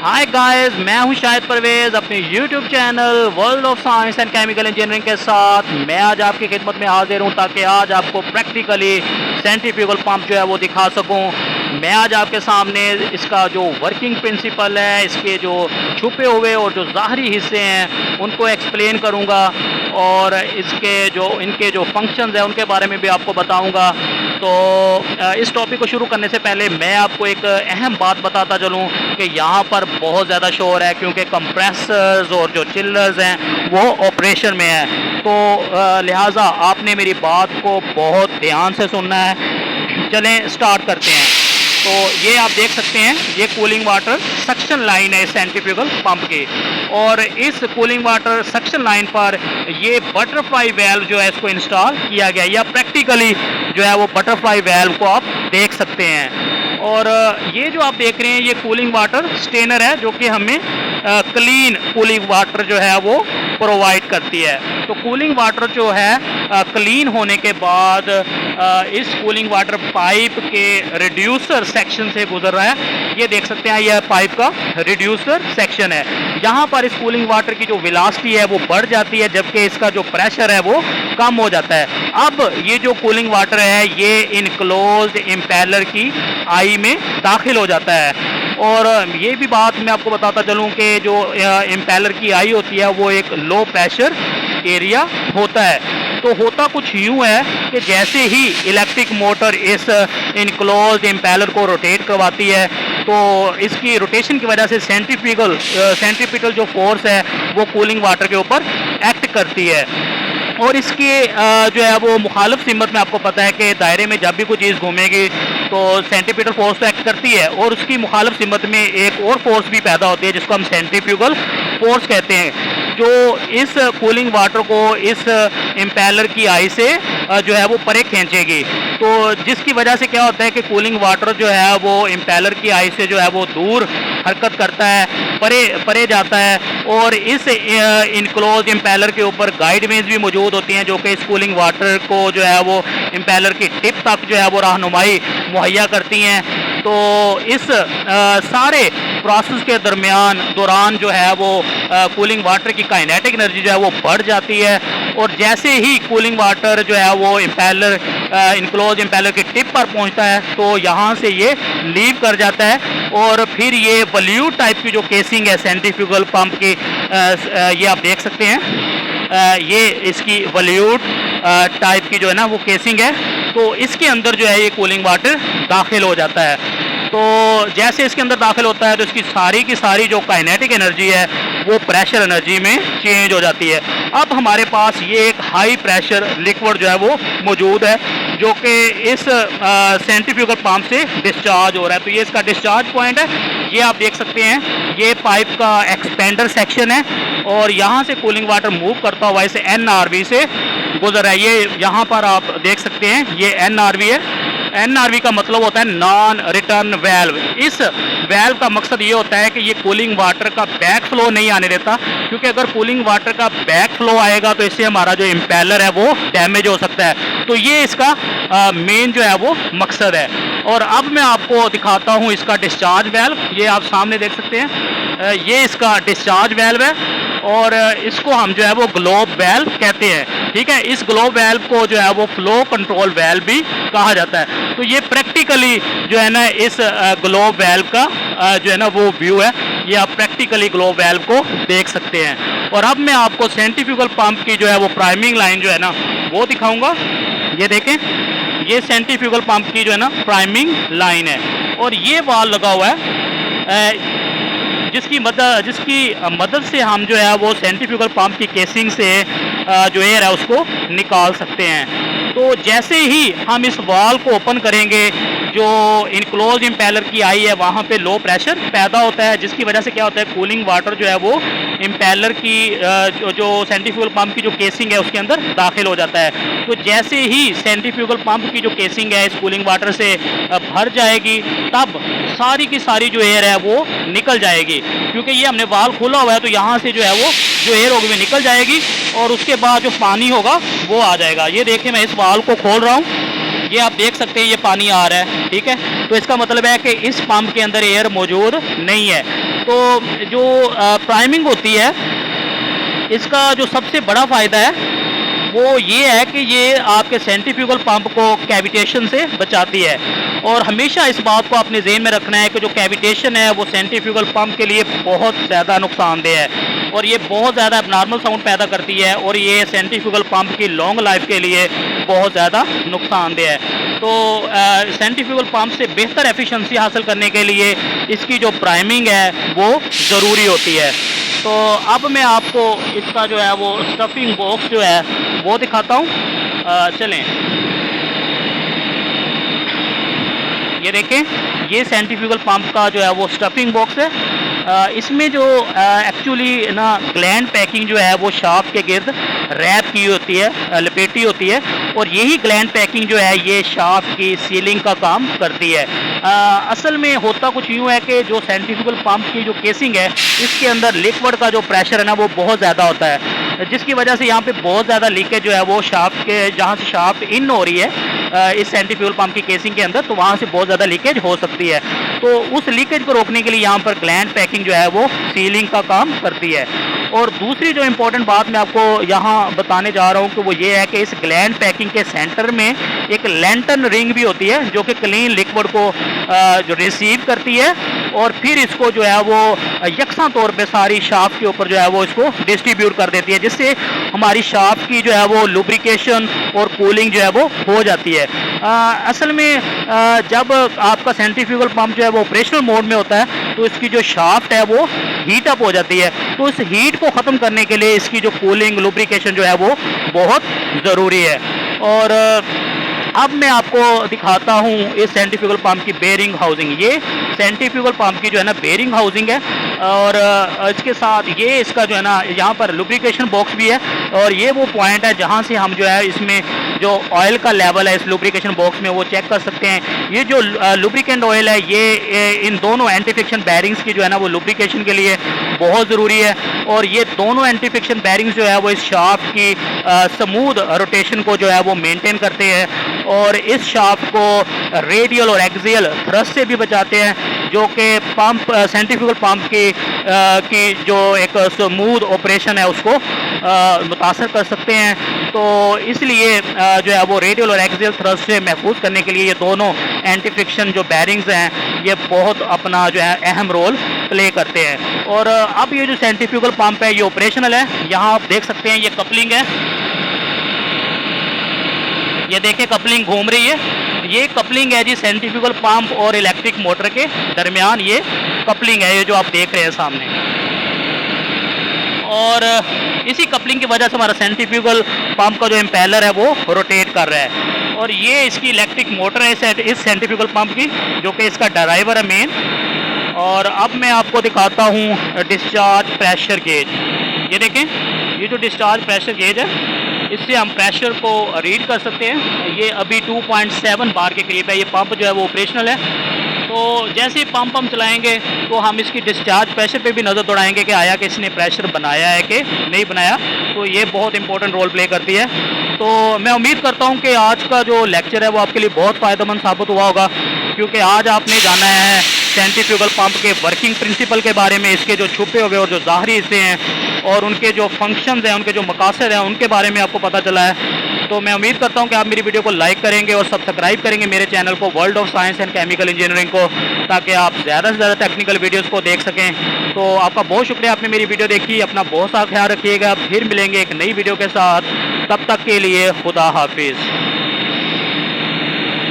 Hi guys, मैं हूं शाहिद परवेज अपने YouTube channel world of science and chemical engineering के साथ। मैं आज आपकी खिदमत में हाजिर हूं ताकि आज आपको प्रैक्टिकली सेंट्रीफ्यूगल पंप जो है वो दिखा सकूं। मैं आज आपके सामने इसका जो वर्किंग प्रिंसिपल है, इसके जो छुपे हुए और जो ज़ाहरी हिस्से हैं उनको एक्सप्लेन करूंगा और इनके जो फंक्शंस हैं उनके बारे में भी आपको बताऊंगा। तो इस टॉपिक को शुरू करने से पहले मैं आपको एक अहम बात बताता चलूं कि यहाँ पर बहुत ज़्यादा शोर है क्योंकि कंप्रेसर्स और जो चिल्लर्स हैं वो ऑपरेशन में है। तो लिहाजा आपने मेरी बात को बहुत ध्यान से सुनना है। चलें स्टार्ट करते हैं। तो ये आप देख सकते हैं, ये कूलिंग वाटर सक्शन लाइन है सेंट्रीफ्यूगल पंप की, और इस कूलिंग वाटर सक्शन लाइन पर ये बटरफ्लाई वेल्व जो है इसको इंस्टॉल किया गया, या प्रैक्टिकली जो है वो बटरफ्लाई वेल्व को आप देख सकते हैं। और ये जो आप देख रहे हैं ये कूलिंग वाटर स्टेनर है जो कि हमें क्लीन कूलिंग वाटर जो है वो प्रोवाइड करती है। तो कूलिंग वाटर जो है क्लीन होने के बाद इस कूलिंग वाटर पाइप के रिड्यूसर सेक्शन से गुजर रहा है। ये देख सकते हैं, यह पाइप का रिड्यूसर सेक्शन है। यहाँ पर इस कूलिंग वाटर की जो वेलोसिटी है वो बढ़ जाती है जबकि इसका जो प्रेशर है वो कम हो जाता है। अब ये जो कूलिंग वाटर है ये इनक्लोज्ड इम्पेलर की आई में दाखिल हो जाता है। और ये भी बात मैं आपको बताता चलूँ कि जो इम्पेलर की आई होती है वो एक लो प्रेशर एरिया होता है। तो होता कुछ यूँ है कि जैसे ही इलेक्ट्रिक मोटर इस इनक्लोज्ड इम्पेलर को रोटेट करवाती है तो इसकी रोटेशन की वजह से सेंट्रीपिटल जो फोर्स है वो कूलिंग वाटर के ऊपर एक्ट करती है। और इसके जो है वो मुखालिफ सिमत में आपको पता है कि दायरे में जब भी कोई चीज़ घूमेगी तो सेंट्रीपिटल फोर्स तो एक्ट करती है, और उसकी मुखालिफ सिमत में एक और फोर्स भी पैदा होती है जिसको हम सेंट्रीफ्यूगल फोर्स कहते हैं, जो इस कूलिंग वाटर को इस इम्पेलर की आई से जो है वो परे खींचेगी। तो जिसकी वजह से क्या होता है कि कूलिंग वाटर जो है वो इम्पेलर की आई से जो है वो दूर हरकत करता है, परे जाता है, और इस इनक्लोज इम्पेलर के ऊपर गाइड वेज भी मौजूद होती हैं जो कि इस कूलिंग वाटर को जो है वो इम्पेलर की टिप तक जो है वो रहनुमाई मुहैया करती हैं। तो इस सारे प्रोसेस के दौरान जो है वो कूलिंग वाटर की काइनेटिक एनर्जी जो है वो बढ़ जाती है, और जैसे ही कूलिंग वाटर जो है वो इनक्लोज इम्पेलर की टिप पर पहुंचता है तो यहाँ से ये लीव कर जाता है, और फिर ये वल्यूट टाइप की जो केसिंग है सेंट्रीफ्यूगल पंप की, ये आप देख सकते हैं, ये इसकी वल्यूट टाइप की जो है ना वो केसिंग है। तो इसके अंदर जो है ये कूलिंग वाटर दाखिल हो जाता है। तो जैसे इसके अंदर दाखिल होता है तो इसकी सारी की सारी जो काइनेटिक एनर्जी है वो प्रेशर एनर्जी में चेंज हो जाती है। अब हमारे पास ये एक हाई प्रेशर लिक्विड जो है वो मौजूद है जो कि इस सेंट्रीफ्यूगल पंप से डिस्चार्ज हो रहा है। तो ये इसका डिस्चार्ज पॉइंट है, ये आप देख सकते हैं, ये पाइप का एक्सपेंडर सेक्शन है, और यहाँ से कूलिंग वाटर मूव करता हुआ इसे NRV से गुजर रहा है। ये यहाँ पर आप देख सकते हैं, ये NRV है। NRV का मतलब होता है नॉन रिटर्न वेल्व। इस वेल्व का मकसद ये होता है कि ये कूलिंग वाटर का बैक फ्लो नहीं आने देता, क्योंकि अगर कूलिंग वाटर का बैक फ्लो आएगा तो इससे हमारा जो इम्पेलर है वो डैमेज हो सकता है। तो ये इसका मेन जो है वो मकसद है। और अब मैं आपको दिखाता हूँ इसका डिस्चार्ज वेल्व। ये आप सामने देख सकते हैं, ये इसका डिस्चार्ज वेल्व है, और इसको हम जो है वो ग्लोब वेल्व कहते हैं। ठीक है, इस ग्लोब वेल्व को जो है वो फ्लो कंट्रोल वेल्व भी कहा जाता है। तो ये प्रैक्टिकली जो है ना इस ग्लोब वेल्व का जो है ना वो व्यू है, ये आप प्रैक्टिकली ग्लोब वेल्व को देख सकते हैं। और अब मैं आपको सेंट्रीफ्यूगल पंप की जो है वो प्राइमिंग लाइन जो है ना वो दिखाऊंगा। ये देखें, ये सेंट्रीफ्यूगल पंप की जो है ना प्राइमिंग लाइन है, और ये वाल लगा हुआ है जिसकी मदद से हम जो है वो सेंट्रीफ्यूगल पंप की केसिंग से जो एयर है उसको निकाल सकते हैं। तो जैसे ही हम इस वाल को ओपन करेंगे, जो इनक्लोज इम्पेलर की आई है वहाँ पे लो प्रेशर पैदा होता है, जिसकी वजह से क्या होता है कूलिंग वाटर जो है वो इम्पेलर की जो सेंट्रीफ्यूगल पंप की जो केसिंग है उसके अंदर दाखिल हो जाता है। तो जैसे ही सेंट्रीफ्यूगल पंप की जो केसिंग है इस कूलिंग वाटर से भर जाएगी, तब सारी की सारी जो एयर है वो निकल जाएगी, क्योंकि ये हमने वाल खोला हुआ है। तो यहाँ से जो है वो जो एयर होगी वो निकल जाएगी, और उसके बाद जो पानी होगा वो आ जाएगा। ये देखिए, मैं इस वाल को खोल रहा हूँ, ये आप देख सकते हैं ये पानी आ रहा है, ठीक है। तो इसका मतलब है कि इस पंप के अंदर एयर मौजूद नहीं है। तो जो प्राइमिंग होती है, इसका जो सबसे बड़ा फ़ायदा है वो ये है कि ये आपके सेंट्रीफ्यूगल पंप को कैविटेशन से बचाती है। और हमेशा इस बात को अपने ज़हन में रखना है कि जो कैविटेशन है वो सेंट्रीफ्यूगल पंप के लिए बहुत ज़्यादा नुकसानदेह है और ये बहुत ज़्यादा एबनॉर्मल साउंड पैदा करती है और ये सेंट्रीफ्यूगल पंप की लॉन्ग लाइफ के लिए बहुत ज़्यादा नुकसानदेह है। तो सेंट्रीफ्यूगल पंप से बेहतर एफिशिएंसी हासिल करने के लिए इसकी जो प्राइमिंग है वो ज़रूरी होती है। तो अब मैं आपको इसका जो है वो स्टफिंग बॉक्स जो है वो दिखाता हूँ। चलें, ये देखें, ये सेंट्रीफ्यूगल पंप का जो है वो स्टफिंग बॉक्स है। इसमें जो एक्चुअली ना ग्लैंड पैकिंग जो है वो शाफ्ट के गिर्द रैप की होती है, लपेटी होती है और यही ग्लैंड पैकिंग जो है ये शाफ्ट की सीलिंग का काम करती है। असल में होता कुछ यूँ है कि जो सेंट्रीफ्यूगल पंप की जो केसिंग है इसके अंदर लिक्विड का जो प्रेशर है ना वो बहुत ज़्यादा होता है, जिसकी वजह से यहाँ पे बहुत ज़्यादा लीकेज जो है वो शाफ्ट के, जहाँ से शाफ्ट इन हो रही है इस सेंट्रीफ्यूगल पंप की केसिंग के अंदर, तो वहाँ से बहुत ज़्यादा लीकेज हो सकती है। तो उस लीकेज को रोकने के लिए यहाँ पर ग्लैंड पैकिंग जो है वो सीलिंग का काम करती है। और दूसरी जो इम्पोर्टेंट बात मैं आपको यहाँ बताने जा रहा हूँ कि वो ये है कि इस ग्लैंड पैकिंग के सेंटर में एक लैंटर्न रिंग भी होती है जो कि क्लीन लिक्विड को जो रिसीव करती है और फिर इसको जो है वो यकसा तौर पे सारी शाफ्ट के ऊपर जो है वो इसको डिस्ट्रीब्यूट कर देती है, जिससे हमारी शाफ्ट की जो है वो लुब्रिकेशन और कूलिंग जो है वो हो जाती है। असल में जब आपका सेंट्रीफ्यूगल पंप जो है वो ऑपरेशनल मोड में होता है तो इसकी जो शाफ्ट है वो हीट अप हो जाती है, तो इस हीट को ख़त्म करने के लिए इसकी जो कूलिंग लुब्रिकेशन जो है वो बहुत ज़रूरी है। और अब मैं आपको दिखाता हूँ इस सेंट्रीफ्यूगल पंप की बेयरिंग हाउसिंग। ये सेंट्रीफ्यूगल पंप की जो है ना बेयरिंग हाउसिंग है और इसके साथ ये इसका जो है ना यहाँ पर लुब्रिकेशन बॉक्स भी है और ये वो पॉइंट है जहाँ से हम जो है इसमें जो ऑयल का लेवल है इस लुब्रिकेशन बॉक्स में वो चेक कर सकते हैं। ये जो लुब्रिकेंट ऑयल है ये इन दोनों एंटी फ्रिक्शन बैरिंग्स की जो है ना वो लुब्रिकेशन के लिए बहुत ज़रूरी है और ये दोनों एंटी फ्रिक्शन बैरिंग्स जो है वो इस शाफ्ट की स्मूथ रोटेशन को जो है वो मेंटेन करते हैं और इस शाफ्ट को रेडियल और एक्सियल थ्रस्ट से भी बचाते हैं जो कि पंप सेंट्रीफ्यूगल पंप की जो एक स्मूथ ऑपरेशन है उसको मुतासर कर सकते हैं। तो इसलिए जो है वो रेडियल और एक्सियल थ्रस्ट से महफूज करने के लिए ये दोनों एंटी फ्रिक्शन जो बैरिंग्स हैं ये बहुत अपना जो है अहम रोल प्ले करते हैं। और अब ये जो सेंट्रीफ्यूगल पंप है ये ऑपरेशनल है। यहाँ आप देख सकते हैं ये कपलिंग है, ये देखिए कपलिंग घूम रही है, ये कपलिंग है जी सेंट्रीफ्यूगल पंप और इलेक्ट्रिक मोटर के दरमियान ये कपलिंग है, ये जो आप देख रहे हैं सामने। और इसी कपलिंग की वजह से हमारा सेंट्रीफ्यूगल पंप का जो इम्पेलर है वो रोटेट कर रहा है और ये इसकी इलेक्ट्रिक मोटर है इस सेंट्रीफ्यूगल पंप की जो कि इसका ड्राइवर है मेन। और अब मैं आपको दिखाता हूँ डिस्चार्ज प्रेशर गेज। ये देखें, ये जो डिस्चार्ज प्रेशर गेज है इससे हम प्रेशर को रीड कर सकते हैं। ये अभी 2.7 बार के करीब है। ये पंप जो है वो ऑपरेशनल है। तो जैसे ही पंप हम चलाएंगे तो हम इसकी डिस्चार्ज प्रेशर पे भी नज़र दौड़ाएंगे कि आया कि इसने प्रेशर बनाया है कि नहीं बनाया। तो ये बहुत इंपॉर्टेंट रोल प्ले करती है। तो मैं उम्मीद करता हूँ कि आज का जो लेक्चर है वो आपके लिए बहुत फ़ायदेमंद साबित हुआ होगा, क्योंकि आज आपने जाना है सेंट्रीफ्यूगल पंप के वर्किंग प्रिंसिपल के बारे में, इसके जो छुपे हुए और जो ज़ाहरी हिस्से हैं और उनके जो फंक्शंस हैं, उनके जो मकासद हैं, उनके बारे में आपको पता चला है। तो मैं उम्मीद करता हूं कि आप मेरी वीडियो को लाइक करेंगे और सब्सक्राइब करेंगे मेरे चैनल को world of science and chemical engineering को, ताकि आप ज़्यादा से ज़्यादा टेक्निकल वीडियोस को देख सकें। तो आपका बहुत शुक्रिया, आपने मेरी वीडियो देखी। अपना बहुत सा ख्याल रखिएगा। फिर मिलेंगे एक नई वीडियो के साथ, तब तक के लिए खुदा हाफिज़।